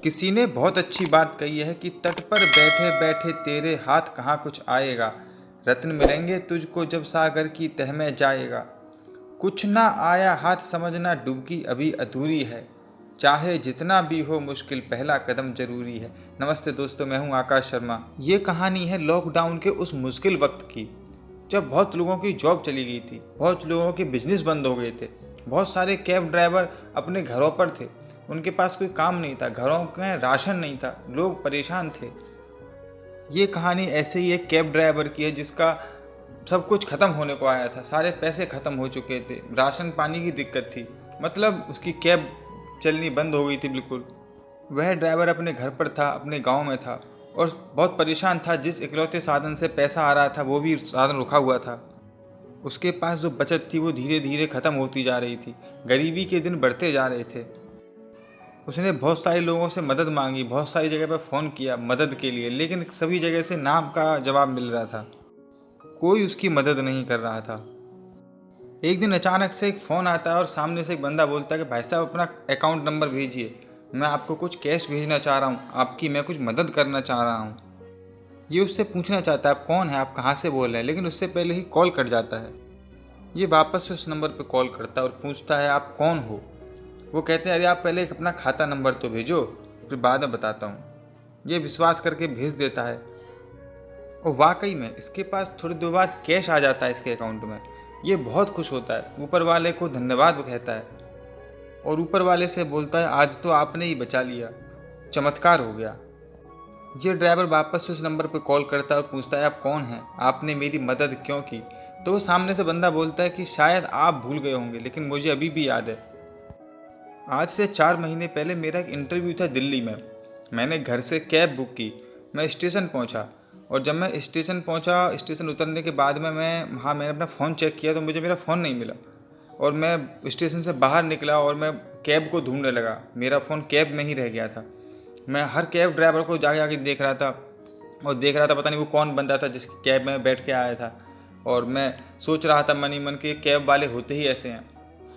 किसी ने बहुत अच्छी बात कही है कि तट पर बैठे बैठे तेरे हाथ कहाँ कुछ आएगा। रत्न मिलेंगे तुझको जब सागर की तह में जाएगा। कुछ ना आया हाथ समझना डुबकी अभी अधूरी है। चाहे जितना भी हो मुश्किल पहला कदम जरूरी है। नमस्ते दोस्तों, मैं हूं आकाश शर्मा। ये कहानी है लॉकडाउन के उस मुश्किल वक्त की, जब बहुत लोगों की जॉब चली गई थी, बहुत लोगों के बिजनेस बंद हो गए थे, बहुत सारे कैब ड्राइवर अपने घरों पर थे, उनके पास कोई काम नहीं था, घरों में राशन नहीं था, लोग परेशान थे। ये कहानी ऐसे ही एक कैब ड्राइवर की है जिसका सब कुछ ख़त्म होने को आया था, सारे पैसे ख़त्म हो चुके थे, राशन पानी की दिक्कत थी, मतलब उसकी कैब चलनी बंद हो गई थी बिल्कुल। वह ड्राइवर अपने घर पर था, अपने गांव में था और बहुत परेशान था। जिस इकलौते साधन से पैसा आ रहा था वो भी साधन रुका हुआ था। उसके पास जो बचत थी वो धीरे धीरे ख़त्म होती जा रही थी, गरीबी के दिन बढ़ते जा रहे थे। उसने बहुत सारे लोगों से मदद मांगी, बहुत सारी जगह पर फ़ोन किया मदद के लिए, लेकिन सभी जगह से नाम का जवाब मिल रहा था, कोई उसकी मदद नहीं कर रहा था। एक दिन अचानक से एक फ़ोन आता है और सामने से एक बंदा बोलता है कि भाई साहब अपना अकाउंट नंबर भेजिए, मैं आपको कुछ कैश भेजना चाह रहा हूँ, आपकी मैं कुछ मदद करना चाह रहा हूँ। ये उससे पूछना चाहता है आप कौन है, आप कहाँ से बोल रहे हैं, लेकिन उससे पहले ही कॉल कट जाता है। ये वापस से उस नंबर पर कॉल करता है और पूछता है आप कौन हो। वो कहते हैं अरे आप पहले अपना खाता नंबर तो भेजो, फिर बाद में बताता हूँ। ये विश्वास करके भेज देता है और वाकई में इसके पास थोड़ी देर बाद कैश आ जाता है इसके अकाउंट में। ये बहुत खुश होता है, ऊपर वाले को धन्यवाद कहता है और ऊपर वाले से बोलता है आज तो आपने ही बचा लिया, चमत्कार हो गया। ये ड्राइवर वापस से उस नंबर पर कॉल करता है और पूछता है आप कौन हैं, आपने मेरी मदद क्यों की। तो वो सामने से बंदा बोलता है कि शायद आप भूल गए होंगे लेकिन मुझे अभी भी याद है। आज से 4 महीने पहले मेरा एक इंटरव्यू था दिल्ली में। मैंने घर से कैब बुक की, मैं स्टेशन पहुंचा और जब मैं स्टेशन पहुंचा, स्टेशन उतरने के बाद में मैंने अपना फ़ोन चेक किया तो मुझे मेरा फ़ोन नहीं मिला और मैं स्टेशन से बाहर निकला और मैं कैब को ढूंढने लगा। मेरा फ़ोन कैब में ही रह गया था। मैं हर कैब ड्राइवर को जाके आके देख रहा था और देख रहा था पता नहीं वो कौन बंदा था जिसकी कैब में बैठ के आया था। और मैं सोच रहा था मन ही मन के कैब वाले होते ही ऐसे हैं,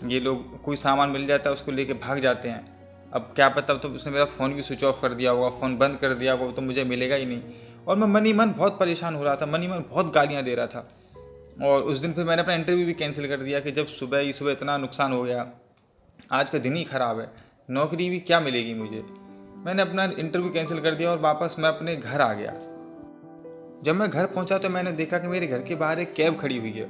ये लोग कोई सामान मिल जाता है उसको लेके भाग जाते हैं। अब क्या पता तो उसने मेरा फ़ोन भी स्विच ऑफ कर दिया होगा, फ़ोन बंद कर दिया होगा, तो मुझे मिलेगा ही नहीं। और मैं मन ही मन बहुत परेशान हो रहा था, मन ही मन बहुत गालियाँ दे रहा था। और उस दिन फिर मैंने अपना इंटरव्यू भी कैंसिल कर दिया कि जब सुबह ही सुबह इतना नुकसान हो गया, आज का दिन ही ख़राब है, नौकरी भी क्या मिलेगी मुझे। मैंने अपना इंटरव्यू कैंसिल कर दिया और वापस मैं अपने घर आ गया। जब मैं घर पहुंचा तो मैंने देखा कि मेरे घर के बाहर एक कैब खड़ी हुई है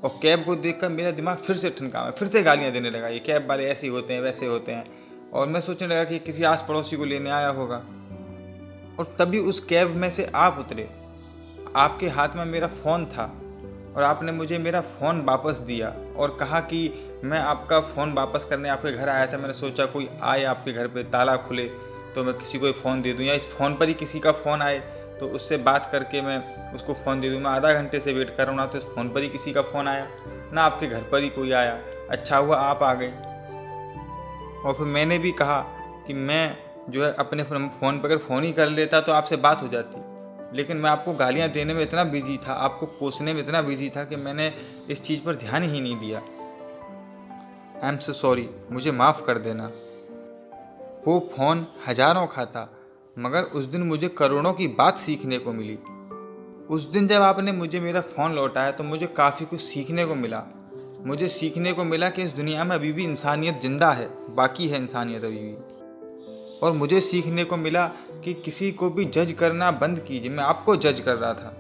और कैब को देखकर मेरा दिमाग फिर से ठनका, मैं फिर से गालियां देने लगा, ये कैब वाले ऐसे ही होते हैं वैसे होते हैं। और मैं सोचने लगा कि किसी आस पड़ोसी को लेने आया होगा। और तभी उस कैब में से आप उतरे, आपके हाथ में मेरा फ़ोन था और आपने मुझे मेरा फ़ोन वापस दिया और कहा कि मैं आपका फ़ोन वापस करने आपके घर आया था। मैंने सोचा कोई आए आपके घर पे, ताला खुले तो मैं किसी को फ़ोन दे दूँ या इस फ़ोन पर ही किसी का फ़ोन आए तो उससे बात करके मैं उसको फ़ोन दे दूँ। मैं आधा घंटे से वेट कर रहा हूँ, ना तो इस फ़ोन पर ही किसी का फ़ोन आया, ना आपके घर पर ही कोई आया। अच्छा हुआ आप आ गए। और फिर मैंने भी कहा कि मैं जो है अपने फ़ोन पर अगर फ़ोन ही कर लेता तो आपसे बात हो जाती, लेकिन मैं आपको गालियाँ देने में इतना बिजी था, आपको कोसने में इतना बिजी था कि मैंने इस चीज़ पर ध्यान ही नहीं दिया। आई एम सो सॉरी, मुझे माफ़ कर देना। वो फ़ोन हज़ारों का था मगर उस दिन मुझे करोड़ों की बात सीखने को मिली। उस दिन जब आपने मुझे मेरा फ़ोन लौटाया तो मुझे काफ़ी कुछ सीखने को मिला। मुझे सीखने को मिला कि इस दुनिया में अभी भी इंसानियत ज़िंदा है, बाकी है इंसानियत अभी भी। और मुझे सीखने को मिला कि किसी को भी जज करना बंद कीजिए। मैं आपको जज कर रहा था,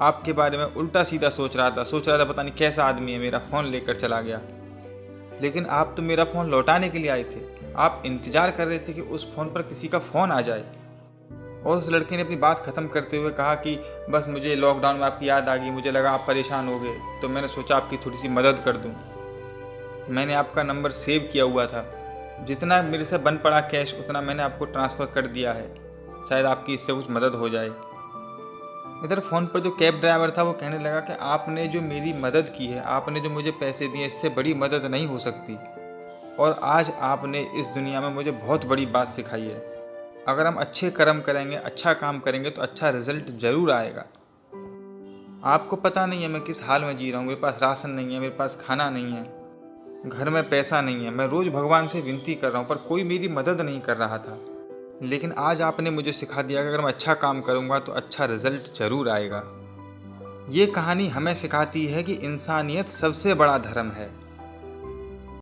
आपके बारे में उल्टा सीधा सोच रहा था पता नहीं कैसा आदमी है, मेरा फ़ोन लेकर चला गया। लेकिन आप तो मेरा फ़ोन लौटाने के लिए आए थे, आप इंतज़ार कर रहे थे कि उस फ़ोन पर किसी का फ़ोन आ जाए। और उस लड़के ने अपनी बात ख़त्म करते हुए कहा कि बस मुझे लॉकडाउन में आपकी याद आ गई, मुझे लगा आप परेशान हो गए तो मैंने सोचा आपकी थोड़ी सी मदद कर दूं। मैंने आपका नंबर सेव किया हुआ था, जितना मेरे से बन पड़ा कैश उतना मैंने आपको ट्रांसफ़र कर दिया है, शायद आपकी इससे कुछ मदद हो जाए। इधर फ़ोन पर जो कैब ड्राइवर था वो कहने लगा कि आपने जो मेरी मदद की है, आपने जो मुझे पैसे दिए, इससे बड़ी मदद नहीं हो सकती। और आज आपने इस दुनिया में मुझे बहुत बड़ी बात सिखाई है। अगर हम अच्छे कर्म करेंगे, अच्छा काम करेंगे तो अच्छा रिजल्ट ज़रूर आएगा। आपको पता नहीं है मैं किस हाल में जी रहा हूँ, मेरे पास राशन नहीं है, मेरे पास खाना नहीं है, घर में पैसा नहीं है। मैं रोज़ भगवान से विनती कर रहा हूँ पर कोई मेरी मदद नहीं कर रहा था। लेकिन आज आपने मुझे सिखा दिया कि अगर मैं अच्छा काम करूँगा तो अच्छा रिजल्ट ज़रूर आएगा। ये कहानी हमें सिखाती है कि इंसानियत सबसे बड़ा धर्म है।